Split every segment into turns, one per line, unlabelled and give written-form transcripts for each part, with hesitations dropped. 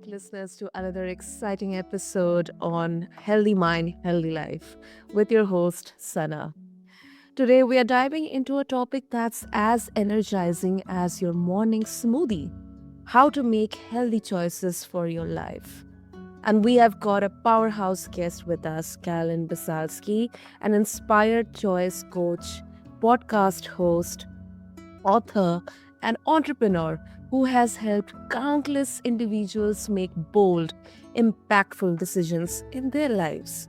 listeners, to another exciting episode on Healthy Mind, Healthy Life with your host, Sana. Today, we are diving into a topic that's as energizing as your morning smoothie: how to make healthy choices for your life. And we have got a powerhouse guest with us, Caroline Biesalski, an inspired choice coach, podcast host, author, and entrepreneur who has helped countless individuals make bold, impactful decisions in their lives.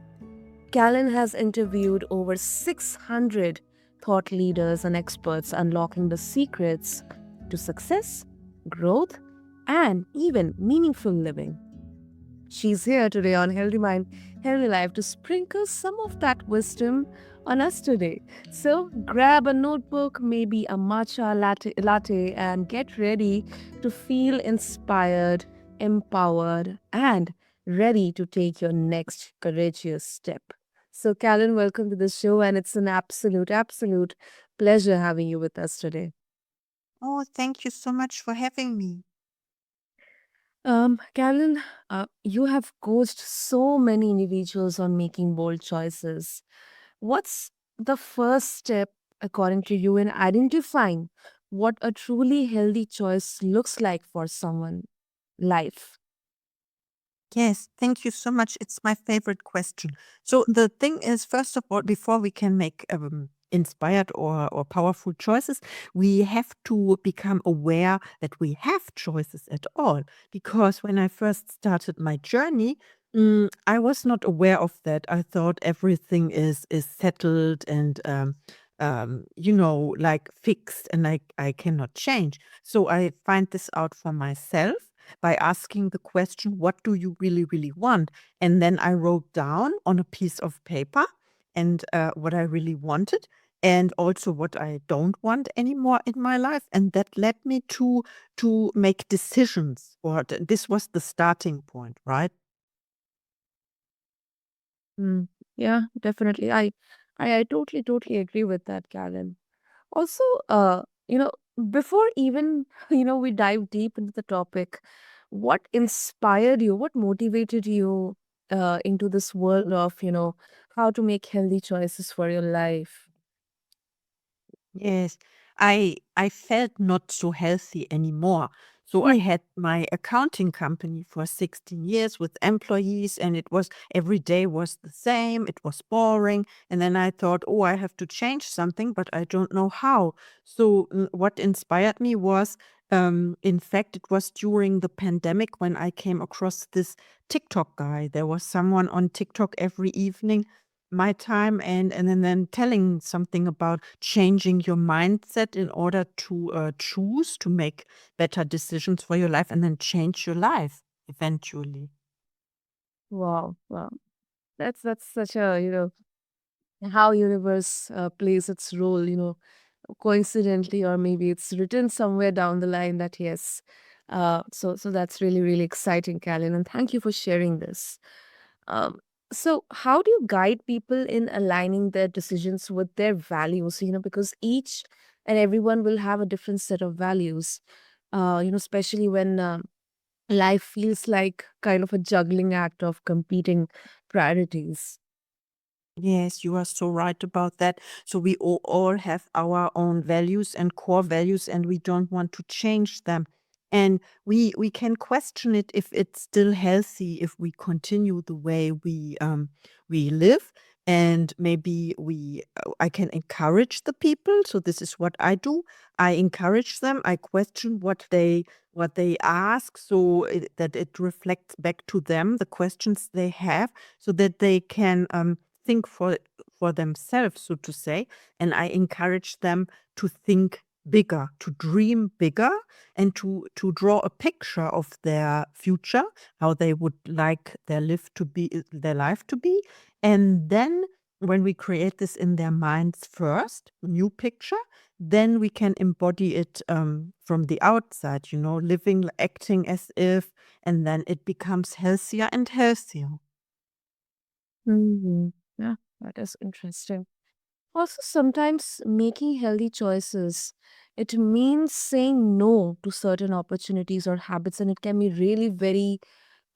Callan has interviewed over 600 thought leaders and experts, unlocking the secrets to success, growth, and even meaningful living. She's here today on Healthy Mind, Healthy Life to sprinkle some of that wisdom on us today. So grab a notebook, maybe a matcha latte, and get ready to feel inspired, empowered, and ready to take your next courageous step. So, Callan, welcome to the show, and it's an absolute pleasure having you with us today.
Oh, thank you so much for having me.
Callan, you have coached so many individuals on making bold choices. What's the first step, according to you, in identifying what a truly healthy choice looks like for someone' life?
Yes, thank you so much. It's my favorite question. So the thing is, first of all, before we can make inspired or powerful choices, we have to become aware that we have choices at all. Because when I first started my journey, I was not aware of that. I thought everything is settled and like fixed, and I cannot change. So I find this out for myself by asking the question, what do you really, really want? And then I wrote down on a piece of paper and what I really wanted and also what I don't want anymore in my life. And that led me to make decisions. This was the starting point, right?
Mm, yeah, definitely. I totally agree with that, Callan. Also, you know, before even, we dive deep into the topic, what inspired you, what motivated you into this world of, how to make healthy choices for your life?
Yes, I felt not so healthy anymore. So I
Mm,
had my accounting company for 16 years with employees, and it was every day was the same. It was boring. And then I thought, oh, I have to change something, but I don't know how. So what inspired me was, in fact, it was during the pandemic when I came across this TikTok guy. There was someone on TikTok every evening my time and then telling something about changing your mindset in order to choose to make better decisions for your life and then change your life eventually.
wow, wow. That's such a, how universe plays its role, coincidentally, or maybe it's written somewhere down the line that yes. So that's really exciting, Callan, and thank you for sharing this. Um, so how do you guide people in aligning their decisions with their values? Because each and everyone will have a different set of values. Especially when life feels like kind of a juggling act of competing priorities.
Yes, you are so right about that. So we all have our own values and core values, and we don't want to change them. And we can question it if it's still healthy if we continue the way we live. And maybe I can encourage the people. So this is what I do. I encourage them. I question what they ask, so that it reflects back to them the questions they have, so that they can think for themselves, so to say. And I encourage them to think bigger, to dream bigger, and to draw a picture of their future, how they would like their life to be. And then when we create this in their minds first, a new picture, then we can embody it from the outside, living, acting as if, and then it becomes healthier and healthier.
Hmm. Yeah, that is interesting. Also, sometimes making healthy choices, it means saying no to certain opportunities or habits, and it can be really very,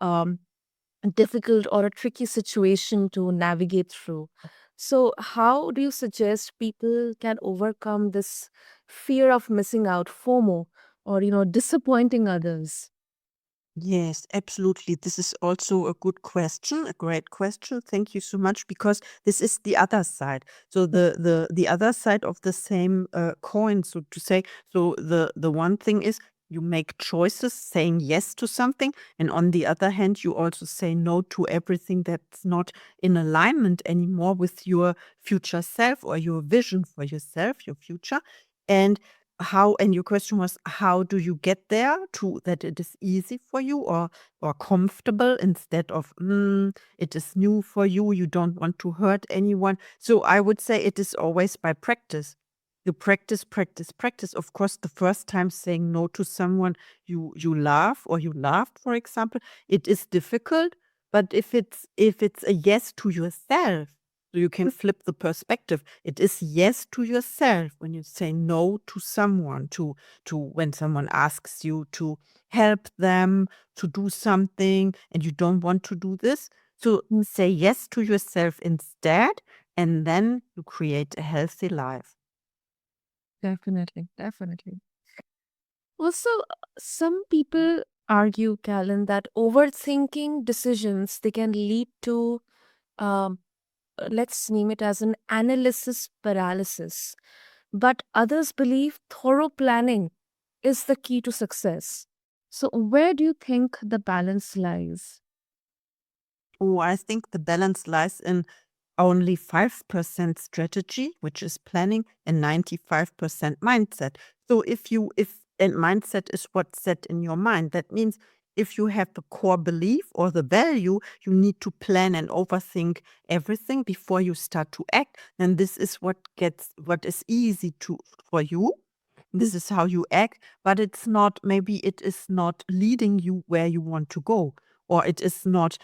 um, difficult or a tricky situation to navigate through. So, how do you suggest people can overcome this fear of missing out, FOMO, or disappointing others?
Yes, absolutely. This is also a good question, a great question. Thank you so much, because this is the other side. So the other side of the same coin, so to say. So the one thing is you make choices, saying yes to something, and on the other hand, you also say no to everything that's not in alignment anymore with your future self or your vision for yourself, your future. And and your question was, how do you get there to that it is easy for you, or comfortable, instead of it is new for you, you don't want to hurt anyone. So I would say it is always by practice. You practice, practice, practice. Of course, the first time saying no to someone you love, or you loved, for example, it is difficult. But if it's a yes to yourself, so you can flip the perspective. It is yes to yourself when you say no to someone, to when someone asks you to help them to do something and you don't want to do this. So
Mm,
say yes to yourself instead, and then you create a healthy life.
definitely, definitely. Also, some people argue, Callan, that overthinking decisions they can lead to um, let's name it as an analysis paralysis. But others believe thorough planning is the key to success. So, where do you think the balance lies?
Oh, I think the balance lies in only 5% strategy, which is planning, and 95% mindset. So if and mindset is what's set in your mind, that means if you have the core belief or the value, you need to plan and overthink everything before you start to act. And this is what is easy to for you. This is how you act, but maybe it is not leading you where you want to go, or it is not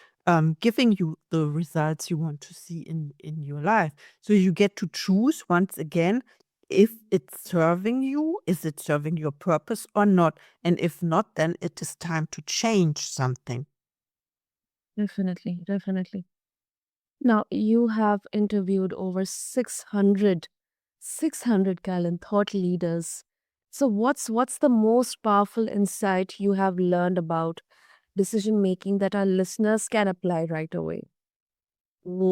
giving you the results you want to see in your life. So you get to choose once again, if it's serving you, is it serving your purpose or not? And if not, then it is time to change something.
Definitely, definitely. Now, you have interviewed over 600 Callan thought leaders. So, what's the most powerful insight you have learned about decision making that our listeners can apply right away?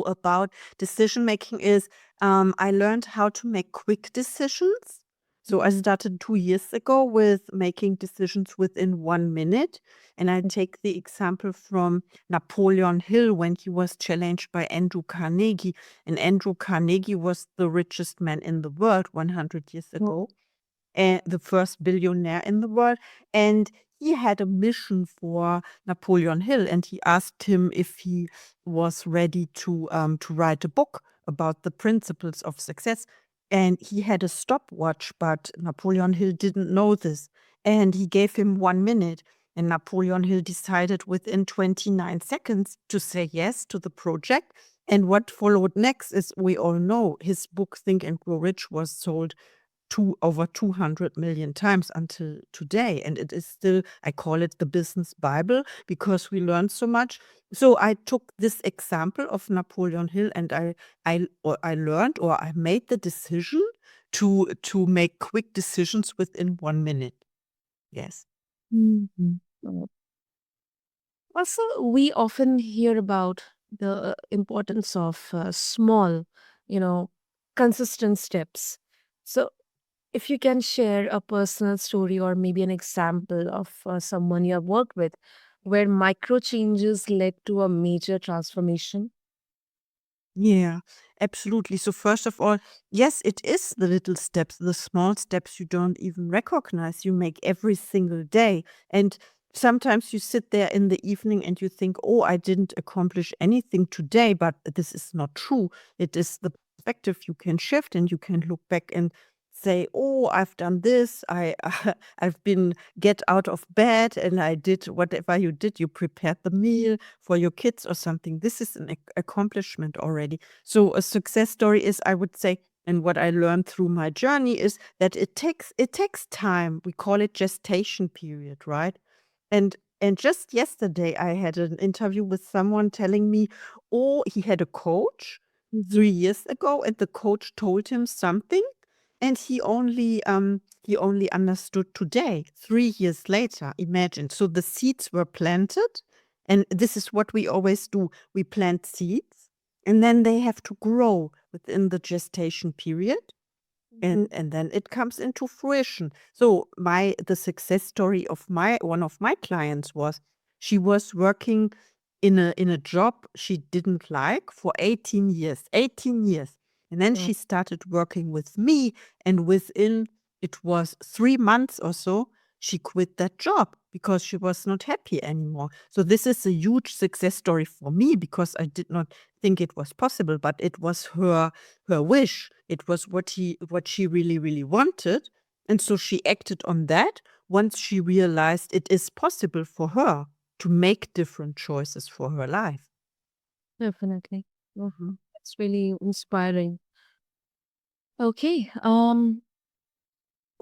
About decision making is, I learned how to make quick decisions. So I
Mhm.
started 2 years ago with making decisions within 1 minute. And I take the example from Napoleon Hill when he was challenged by Andrew Carnegie. And Andrew Carnegie was the richest man in the world 100 years
Oh,
ago, the first billionaire in the world. And he had a mission for Napoleon Hill, and he asked him if he was ready to write a book about the principles of success. And he had a stopwatch, but Napoleon Hill didn't know this. And he gave him 1 minute. And Napoleon Hill decided within 29 seconds to say yes to the project. And what followed next is, we all know, his book Think and Grow Rich was sold over 200 million times until today. And it is still, I call it the business Bible, because we learned so much. So I took this example of Napoleon Hill, and I learned, or I made the decision to make quick decisions within 1 minute. Yes.
mhm. Also, we often hear about the importance of small, you know, consistent steps. So, if you can share a personal story or maybe an example of someone you have worked with where micro changes led to a major transformation.
Yeah, absolutely. So first of all, yes, it is the little steps, the small steps you don't even recognize you make every single day. And sometimes you sit there in the evening and you think, oh, I didn't accomplish anything today, but this is not true. It is the perspective you can shift, and you can look back and say, oh, I've done this. I've been get out of bed and I did whatever you did. You prepared the meal for your kids or something. This is an accomplishment already. So a success story is, I would say, and what I learned through my journey is that it takes time. We call it gestation period, right? And And just yesterday, I had an interview with someone telling me, oh, he had a coach
Mhm.
3 years ago, and the coach told him something, and he only understood today, 3 years later. Imagine. So the seeds were planted, and this is what we always do. We plant seeds, and then they have to grow within the gestation period, and then it comes into fruition. So the success story of my one of my clients was, she was working in a job she didn't like for 18 years. 18 years. And then
Wow.
she started working with me, and within, it was 3 months or so, she quit that job because she was not happy anymore. So this is a huge success story for me, because I did not think it was possible, but it was her wish. It was what she really, really wanted. And so she acted on that once she realized it is possible for her to make different choices for her life.
Definitely. Oh,
Mhm.
that's really inspiring. Okay.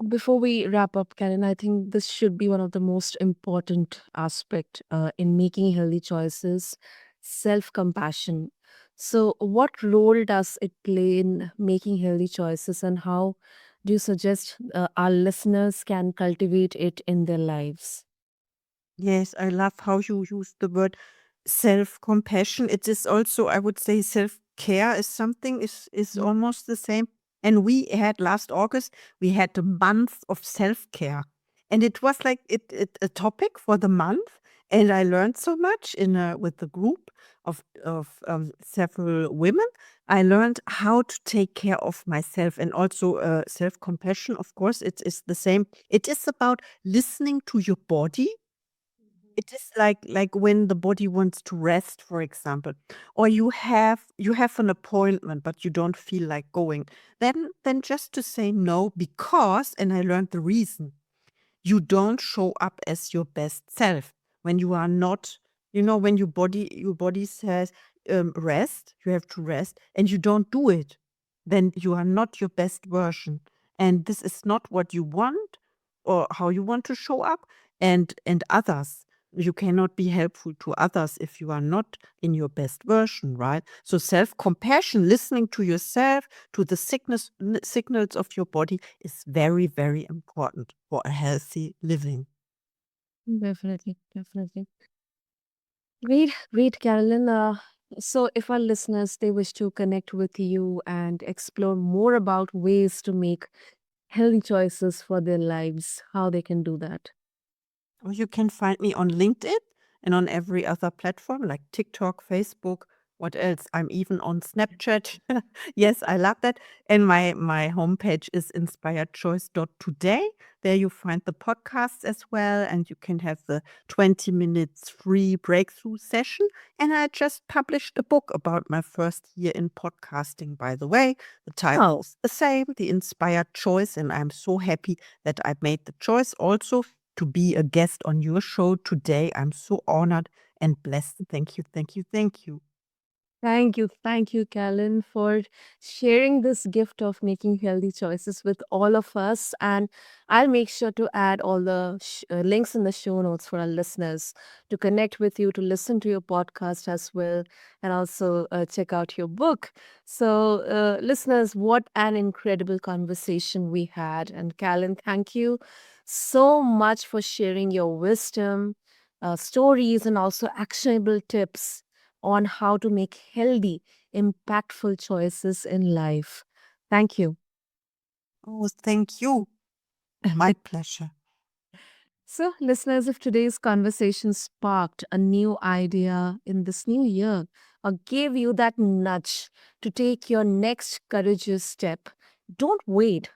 Before we wrap up, Karen, I think this should be one of the most important aspect in making healthy choices, self-compassion. So, what role does it play in making healthy choices, and how do you suggest our listeners can cultivate it in their lives?
Yes, I love how you use the word self-compassion. It is also, I would say, self-care is something, is
Mm.
almost the same. And we had last August, we had a month of self-care. And it was like it a topic for the month. And I learned so much with the group of several women. I learned how to take care of myself, and also self-compassion. Of course, it is the same. It is about listening to your body. It is like when the body wants to rest, for example, or you have an appointment but you don't feel like going. Then just to say no, because, and I learned the reason, you don't show up as your best self when you are not, when your body says, rest, you have to rest, and you don't do it, then you are not your best version, and this is not what you want or how you want to show up. And others, you cannot be helpful to others if you are not in your best version, right? So self compassion, listening to yourself, to the signals of your body, is very, very important for a healthy living.
Definitely, definitely. Great, great, Carolyn. So, if our listeners they wish to connect with you and explore more about ways to make healthy choices for their lives, how they can do that.
Or you can find me on LinkedIn and on every other platform like TikTok, Facebook. What else? I'm even on Snapchat. Yes, I love that. And my homepage is inspiredchoice.today. There you find the podcasts as well, and you can have the 20 minutes free breakthrough session. And I just published a book about my first year in podcasting, by the way. The title
Oh,
is the same, The Inspired Choice, and I'm so happy that I made the choice also to be a guest on your show today. I'm so honored and blessed. Thank you, thank you, thank you.
thank you, Callan, for sharing this gift of making healthy choices with all of us. And I'll make sure to add all the links in the show notes for our listeners to connect with you, to listen to your podcast as well, and also check out your book. So, listeners, what an incredible conversation we had. And Callan, thank you so much for sharing your wisdom, stories, and also actionable tips on how to make healthy, impactful choices in life. Thank you.
Oh, thank you. My pleasure.
So, listeners, if today's conversation sparked a new idea in this new year or gave you that nudge to take your next courageous step, don't wait.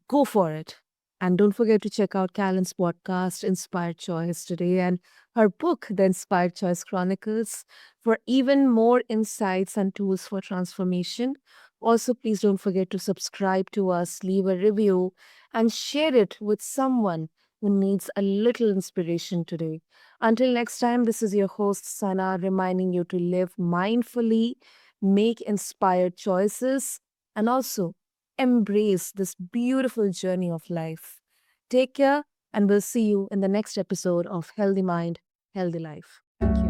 Go for it. And don't forget to check out Callan's podcast, Inspired Choice, today, and her book, The Inspired Choice Chronicles, for even more insights and tools for transformation. Also, please don't forget to subscribe to us, leave a review, and share it with someone who needs a little inspiration today. Until next time, this is your host, Sana, reminding you to live mindfully, make inspired choices, and also embrace this beautiful journey of life. Take care, and we'll see you in the next episode of Healthy Mind, healthy life. Thank you.